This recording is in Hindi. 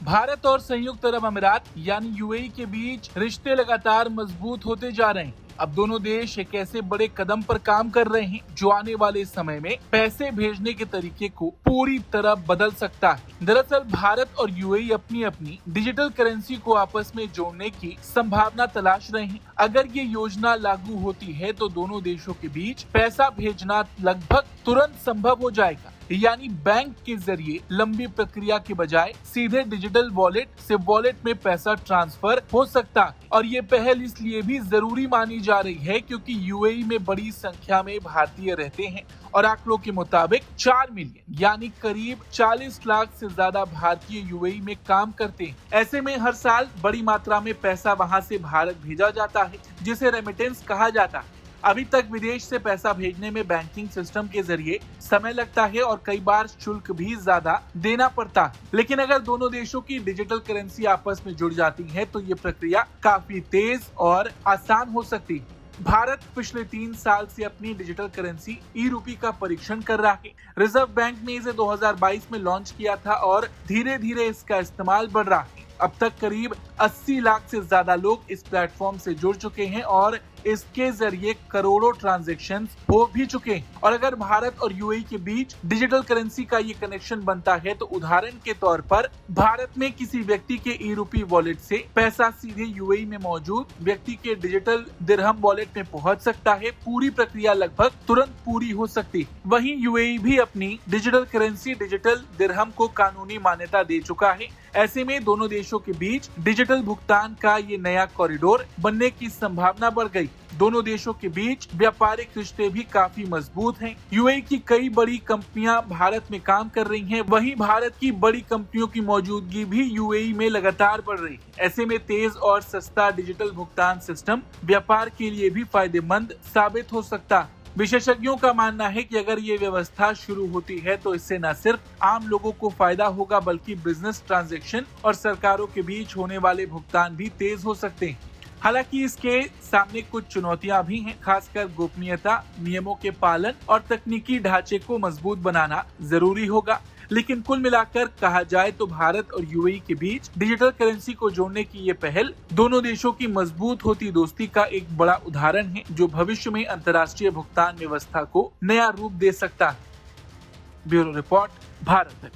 भारत और संयुक्त अरब अमीरात यानी यूएई के बीच रिश्ते लगातार मजबूत होते जा रहे हैं। अब दोनों देश एक ऐसे बड़े कदम पर काम कर रहे हैं जो आने वाले समय में पैसे भेजने के तरीके को पूरी तरह बदल सकता है। दरअसल भारत और यूएई अपनी अपनी डिजिटल करेंसी को आपस में जोड़ने की संभावना तलाश रहे हैं। अगर ये योजना लागू होती है तो दोनों देशों के बीच पैसा भेजना लगभग तुरंत संभव हो जाएगा, यानी बैंक के जरिए लंबी प्रक्रिया के बजाय सीधे डिजिटल वॉलेट से वॉलेट में पैसा ट्रांसफर हो सकता है। और ये पहल इसलिए भी जरूरी मानी जा रही है क्योंकि यूएई में बड़ी संख्या में भारतीय रहते हैं और आंकड़ों के मुताबिक 4 मिलियन यानी करीब 40 लाख से ज्यादा भारतीय यूएई में काम करते हैं। ऐसे में हर साल बड़ी मात्रा में पैसा वहां से भारत भेजा जाता है, जिसे रेमिटेंस कहा जाता है। अभी तक विदेश से पैसा भेजने में बैंकिंग सिस्टम के जरिए समय लगता है और कई बार शुल्क भी ज्यादा देना पड़ता है। लेकिन अगर दोनों देशों की डिजिटल करेंसी आपस में जुड़ जाती है तो ये प्रक्रिया काफी तेज और आसान हो सकती है। भारत पिछले 3 साल से अपनी डिजिटल करेंसी ई-रूपी का परीक्षण कर रहा है। रिजर्व बैंक ने इसे 2022 में लॉन्च किया था और धीरे धीरे इसका इस्तेमाल बढ़ रहा है। अब तक करीब 80 लाख से ज्यादा लोग इस प्लेटफॉर्म से जुड़ चुके हैं और इसके जरिए करोड़ों ट्रांजैक्शंस हो भी चुके हैं। और अगर भारत और यूएई के बीच डिजिटल करेंसी का ये कनेक्शन बनता है तो उदाहरण के तौर पर भारत में किसी व्यक्ति के ई-रूपी वॉलेट से पैसा सीधे यूएई में मौजूद व्यक्ति के डिजिटल दिरहम वॉलेट में पहुंच सकता है। पूरी प्रक्रिया लगभग तुरंत पूरी हो सकती है। वहीं यूएई भी अपनी डिजिटल करेंसी डिजिटल दिरहम को कानूनी मान्यता दे चुका है। ऐसे में दोनों देशों के बीच डिजिटल भुगतान का ये नया कॉरिडोर बनने की संभावना बढ़ गई। दोनों देशों के बीच व्यापारिक रिश्ते भी काफी मजबूत हैं। यूएई की कई बड़ी कंपनियां भारत में काम कर रही हैं, वहीं भारत की बड़ी कंपनियों की मौजूदगी भी यूएई में लगातार बढ़ रही है। ऐसे में तेज और सस्ता डिजिटल भुगतान सिस्टम व्यापार के लिए भी फायदेमंद साबित हो सकता है। विशेषज्ञों का मानना है कि अगर ये व्यवस्था शुरू होती है तो इससे न सिर्फ आम लोगों को फायदा होगा बल्कि बिजनेस ट्रांजैक्शन और सरकारों के बीच होने वाले भुगतान भी तेज हो सकते हैं। हालांकि इसके सामने कुछ चुनौतियां भी हैं, खासकर गोपनीयता, नियमों के पालन और तकनीकी ढांचे को मजबूत बनाना जरूरी होगा। लेकिन कुल मिलाकर कहा जाए तो भारत और यूएई के बीच डिजिटल करेंसी को जोड़ने की ये पहल दोनों देशों की मजबूत होती दोस्ती का एक बड़ा उदाहरण है जो भविष्य में अंतर्राष्ट्रीय भुगतान व्यवस्था को नया रूप दे सकता है। Bureau report, Bharat.